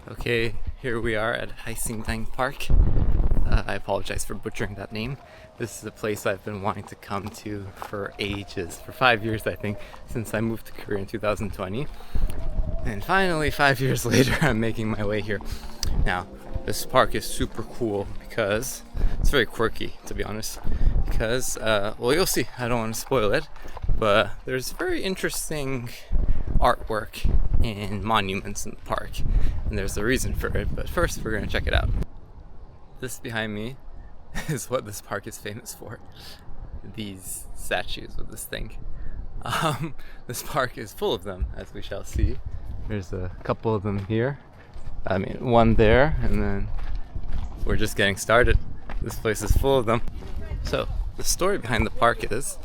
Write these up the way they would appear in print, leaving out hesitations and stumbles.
Okay, here we are at Haesindang Park. I apologize for butchering that name. This is a place I've been wanting to come to for ages, for 5 years I think, since I moved to Korea in 2020. And finally, 5 years later, I'm making my way here. Now, this park is super cool because it's very quirky, to be honest. Because, well, you'll see, I don't want to spoil it, but there's very interesting artwork and monuments in the park, and there's a reason for it, but first we're gonna check it out. This behind me is what this park is famous for. These statues of this thing. This park is full of them, as we shall see. There's a couple of them here. I mean, one there, and then we're just getting started. This place is full of them. So, the story behind the park is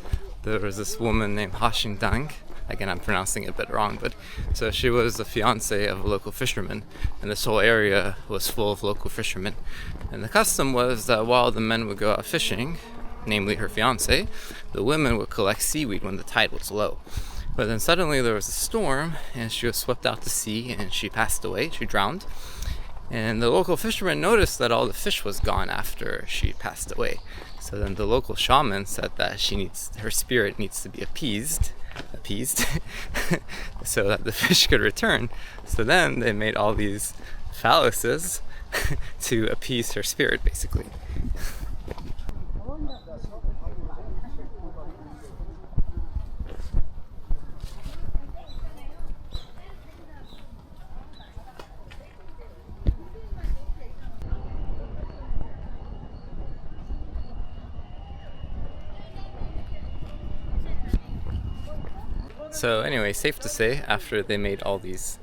there was this woman named Haesindang. Again, I'm pronouncing it a bit wrong, but so she was the fiance of a local fisherman, and this whole area was full of local fishermen. And the custom was that while the men would go out fishing, namely her fiance, the women would collect seaweed when the tide was low. But then suddenly there was a storm, and she was swept out to sea, and she passed away. She drowned. And the local fisherman noticed that all the fish was gone after she passed away. So then the local shaman said that her spirit needs to be appeased so that the fish could return. So then they made all these phalluses to appease her spirit, basically. So anyway, safe to say, after they made all these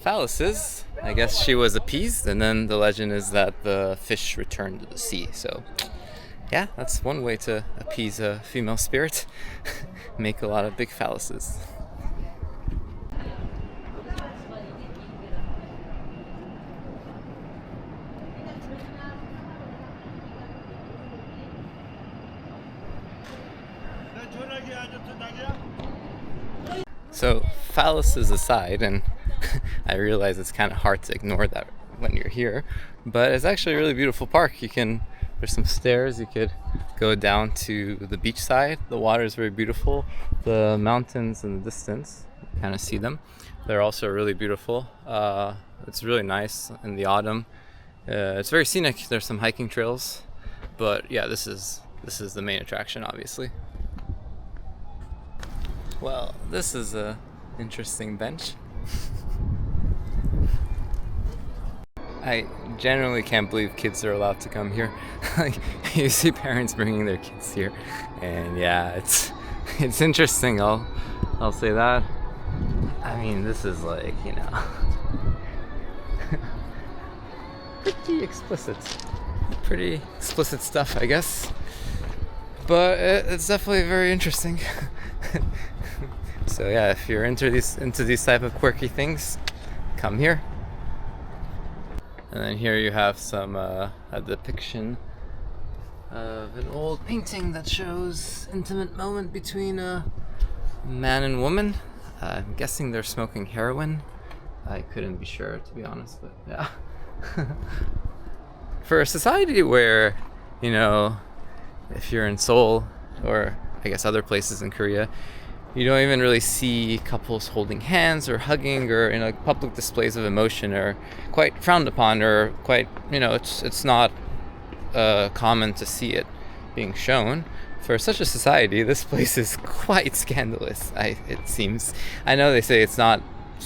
phalluses, I guess she was appeased, and then the legend is that the fish returned to the sea. So yeah, that's one way to appease a female spirit. Make a lot of big phalluses. So, phalluses aside, and I realize it's kind of hard to ignore that when you're here, but it's actually a really beautiful park. There's some stairs, you could go down to the beach side. The water is very beautiful. The mountains in the distance, you kind of see them. They're also really beautiful. It's really nice in the autumn. It's very scenic. There's some hiking trails, but yeah, this is the main attraction, obviously. Well, this is a interesting bench. I generally can't believe kids are allowed to come here. Like, you see parents bringing their kids here, and yeah, it's interesting. I'll say that. I mean, this is like, pretty explicit stuff, I guess. But it's definitely very interesting. So yeah, if you're into these type of quirky things, come here. And then here you have a depiction of an old painting that shows intimate moment between a man and woman. I'm guessing they're smoking heroin. I couldn't be sure, to be honest, but yeah. For a society where, if you're in Seoul, or I guess other places in Korea, you don't even really see couples holding hands or hugging, or public displays of emotion are quite frowned upon, or quite, it's not common to see it being shown. For such a society, this place is quite scandalous, it seems. I know they say it's not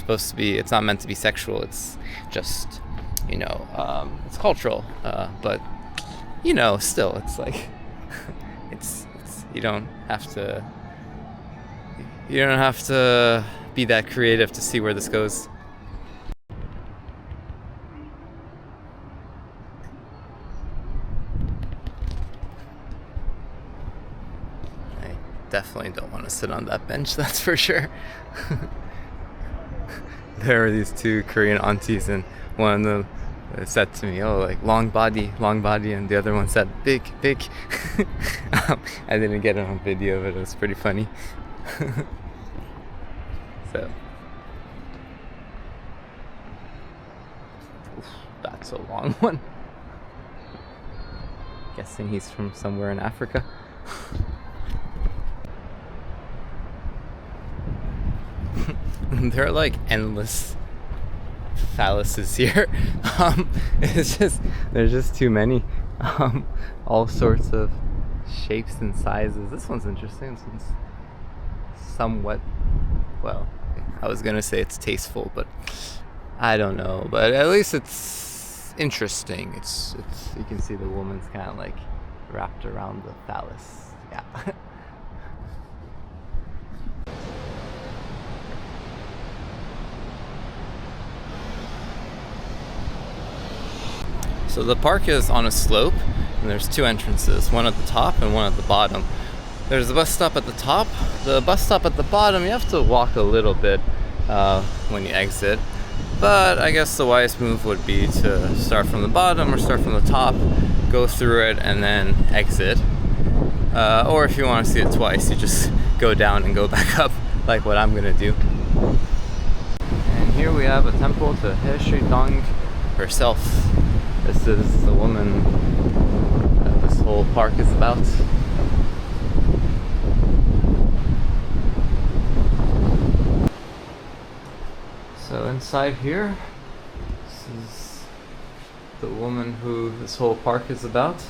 meant to be sexual, it's just, it's cultural, but, still, it's like, you don't have to be that creative to see where this goes. I definitely don't want to sit on that bench, that's for sure. There were these two Korean aunties, and one of them said to me, "Oh, like long body," and the other one said, "Big." I didn't get it on video, but it was pretty funny. So Oof, that's a long one. Guessing he's from somewhere in Africa. There are like endless phalluses here. There's just too many. All sorts of shapes and sizes. This one's interesting. This one's somewhat, well, I was gonna say it's tasteful, but I don't know. But at least it's interesting. It's you can see the woman's kind of like wrapped around the phallus. Yeah. So the park is on a slope, and there's two entrances, one at the top and one at the bottom. There's the bus stop at the top. The bus stop at the bottom, you have to walk a little bit when you exit. But I guess the wise move would be to start from the bottom or start from the top, go through it, and then exit. Or if you want to see it twice, you just go down and go back up, like what I'm gonna do. And here we have a temple to Haesindang herself. This is the woman that this whole park is about. So inside here, this is the woman who this whole park is about.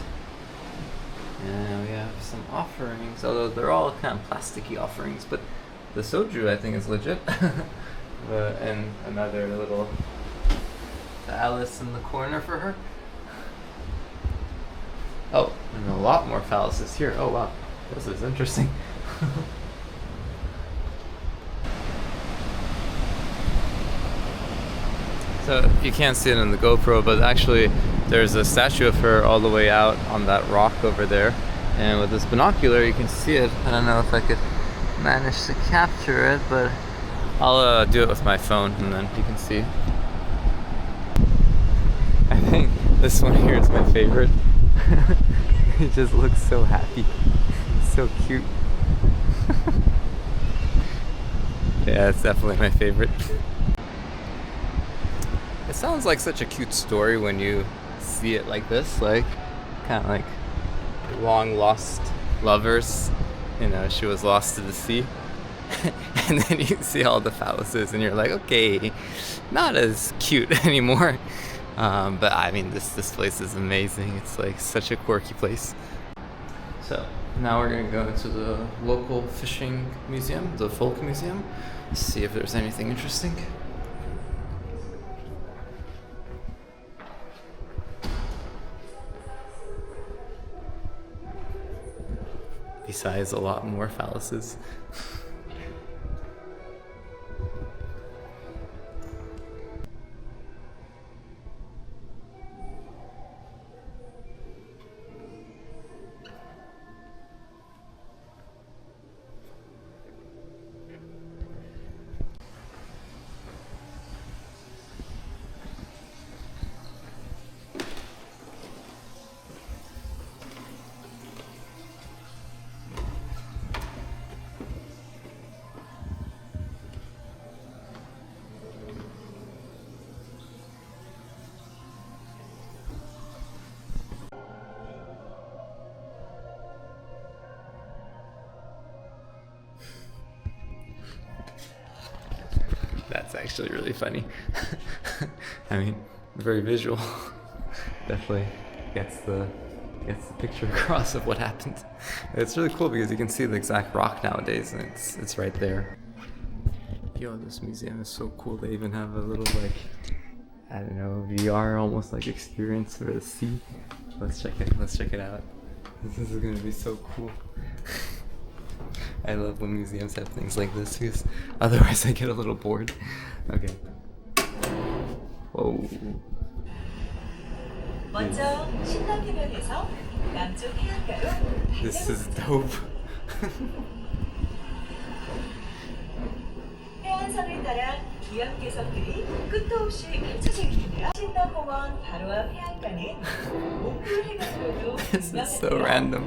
And we have some offerings, although they're all kind of plasticky offerings, but the soju I think is legit. And another little phallus in the corner for her. Oh, and a lot more phalluses here. Oh wow, this is interesting. So you can't see it in the GoPro, but actually there's a statue of her all the way out on that rock over there. And with this binocular you can see it. I don't know if I could manage to capture it, but I'll do it with my phone and then you can see. I think this one here is my favorite. It just looks so happy. It's so cute. Yeah, it's definitely my favorite. It sounds like such a cute story when you see it like this, like kind of like long lost lovers. You know, she was lost to the sea. And then you see all the phalluses and you're like, okay, not as cute anymore. But I mean, this place is amazing. It's like such a quirky place. So now we're gonna go into the local fishing museum, the folk museum, see if there's anything interesting. Besides a lot more phalluses. That's actually really funny. I mean, very visual. Definitely gets the picture across of what happened. It's really cool because you can see the exact rock nowadays, and it's right there. Yo, this museum is so cool. They even have a little like, I don't know, VR almost like experience for the sea. Let's check it out. This is gonna be so cool. I love when museums have things like this because otherwise I get a little bored. Okay. Whoa. This is dope. 해안선을 따라 기암괴석들이 끝도 없이 펼쳐져 있는데요. 신당공원 바로 앞 해안가는 목풀 해변으로도 This is so random.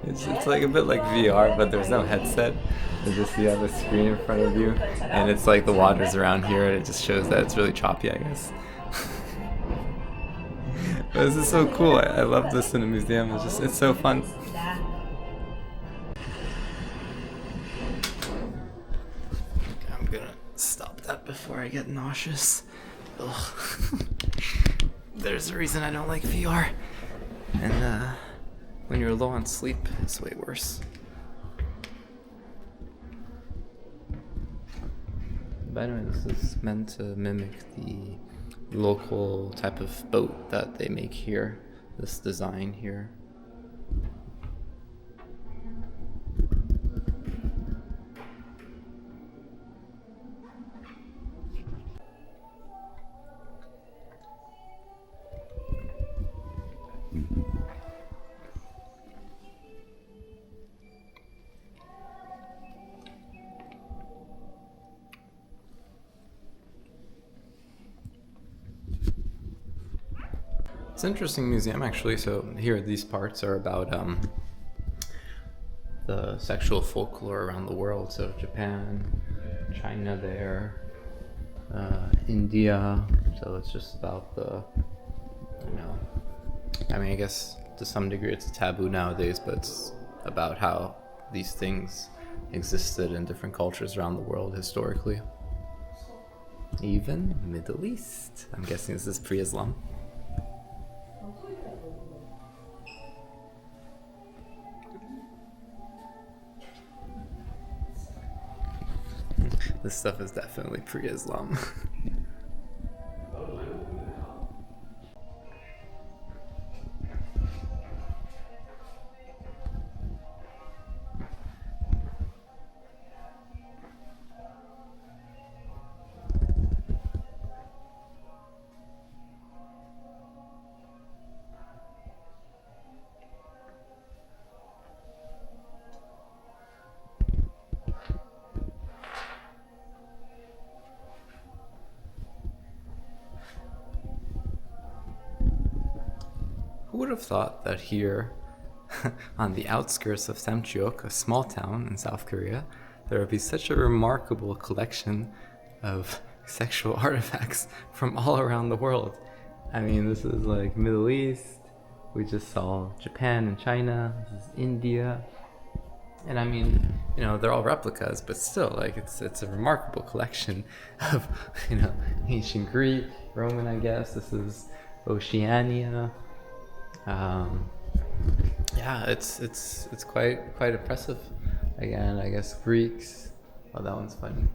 It's like a bit like VR, but there's no headset. It's just you have a screen in front of you, and it's like the water's around here, and it just shows that it's really choppy, I guess. This is so cool. I love this in a museum. It's so fun. I'm gonna stop that before I get nauseous. Ugh. There's a reason I don't like VR. And when you're low on sleep, it's way worse. By the way, this is meant to mimic the local type of boat that they make here. This design here. It's an interesting museum actually. So here these parts are about the sexual folklore around the world. So Japan, China there, India. So it's just about the, I mean, I guess to some degree it's a taboo nowadays, but it's about how these things existed in different cultures around the world historically. Even Middle East. I'm guessing this is pre-Islam. This stuff is definitely pre-Islam. Who would have thought that here, on the outskirts of Samcheok, a small town in South Korea, there would be such a remarkable collection of sexual artifacts from all around the world. I mean, this is like Middle East, we just saw Japan and China, this is India, and I mean, they're all replicas, but still, like, it's a remarkable collection of, ancient Greek, Roman, I guess. This is Oceania. Yeah, it's quite impressive. Again, I guess Greeks. Oh, that one's funny.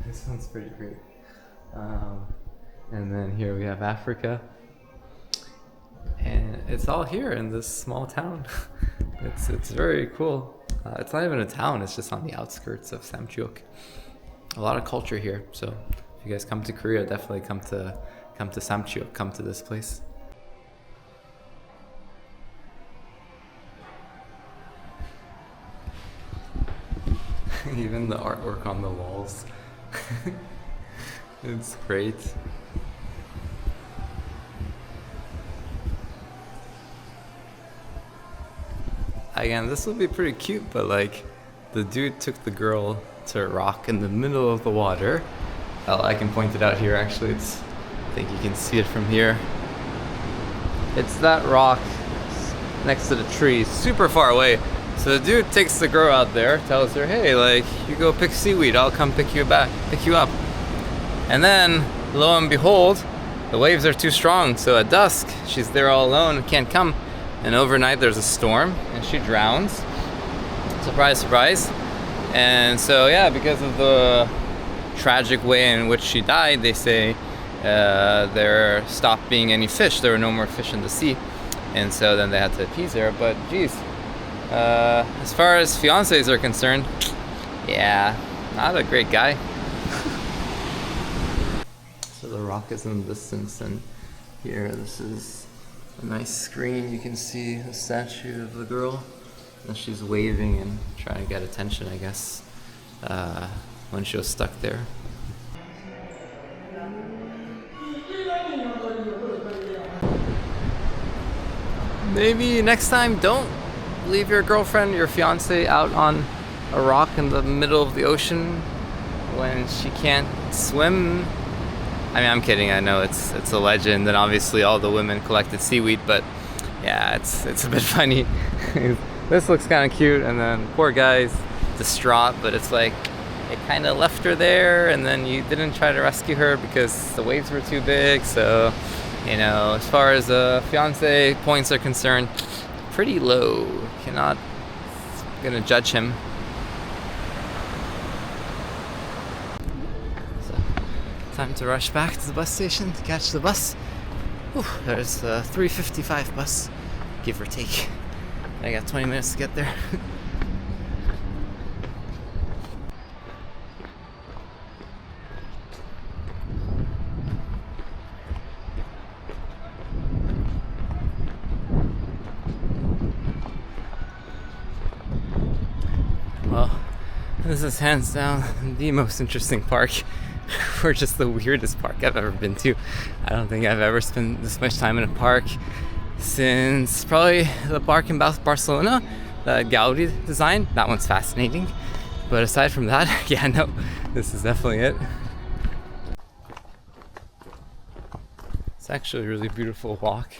This one's pretty great. And then here we have Africa, and it's all here in this small town. It's very cool. It's not even a town; it's just on the outskirts of Samcheok. A lot of culture here. So if you guys come to Korea, definitely come to Samcheok. Come to this place. Even the artwork on the walls. It's great. Again, this would be pretty cute, but like, the dude took the girl to a rock in the middle of the water. I can point it out here actually. I think you can see it from here. It's that rock next to the tree, super far away. So the dude takes the girl out there, tells her, hey, like, you go pick seaweed, I'll come pick you up. And then, lo and behold, the waves are too strong, so at dusk, she's there all alone, can't come. And overnight there's a storm, and she drowns. Surprise, surprise. And so, yeah, because of the tragic way in which she died, they say there stopped being any fish. There were no more fish in the sea. And so then they had to appease her, but geez. As far as fiancés are concerned, yeah, not a great guy. So the rock is in the distance, and here, this is a nice screen. You can see the statue of the girl, and she's waving and trying to get attention, I guess, when she was stuck there. Maybe next time, don't leave your girlfriend, your fiance, out on a rock in the middle of the ocean when she can't swim. I mean, I'm kidding. I know it's a legend, and obviously all the women collected seaweed, but yeah, it's a bit funny. This looks kind of cute, and then poor guy's distraught, but it's like it kind of left her there, and then you didn't try to rescue her because the waves were too big. So, you know, as far as fiance points are concerned, pretty low. Cannot gonna judge him. So, time to rush back to the bus station to catch the bus. Whew, there's a 3:55 bus, give or take. I got 20 minutes to get there. Well, this is hands down the most interesting park, or just the weirdest park I've ever been to. I don't think I've ever spent this much time in a park since probably the park in Barcelona, the Gaudi design. That one's fascinating. But aside from that, yeah, no, this is definitely it. It's actually a really beautiful walk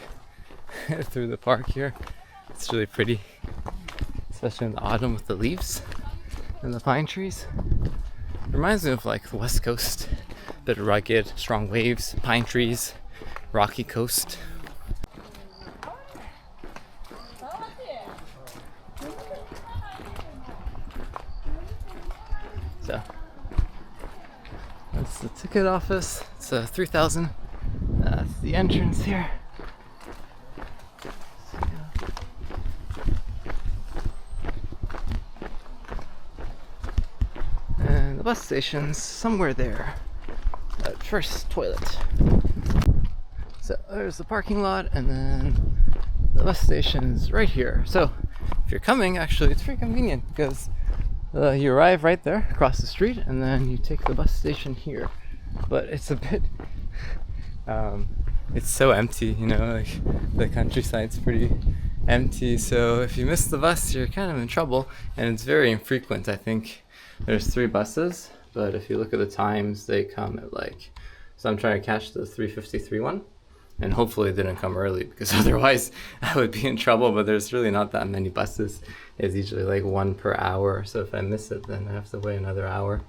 through the park here. It's really pretty, especially in the autumn with the leaves and the pine trees. It reminds me of like the West Coast, a bit rugged, strong waves, pine trees, rocky coast. So that's the ticket office. It's 3,000. That's the entrance here. And the bus station's somewhere there. First toilet. So there's the parking lot, and then the bus station's right here. So if you're coming, actually, it's very convenient because you arrive right there across the street, and then you take the bus station here. But it's a bit it's so empty, you know, like the countryside's pretty empty, so if you miss the bus you're kind of in trouble, and it's very infrequent. I think there's 3 buses, but if you look at the times, they come at like, so I'm trying to catch the 3:53 one, and hopefully it didn't come early because otherwise I would be in trouble. But there's really not that many buses. It's usually like 1 per hour, so if I miss it then I have to wait another hour.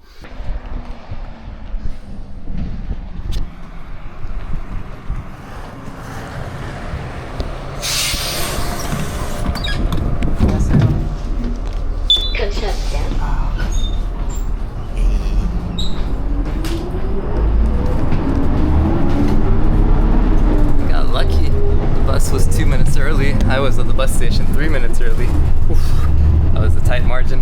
Was 2 minutes early. I was at the bus station 3 minutes early. Oof, that was a tight margin.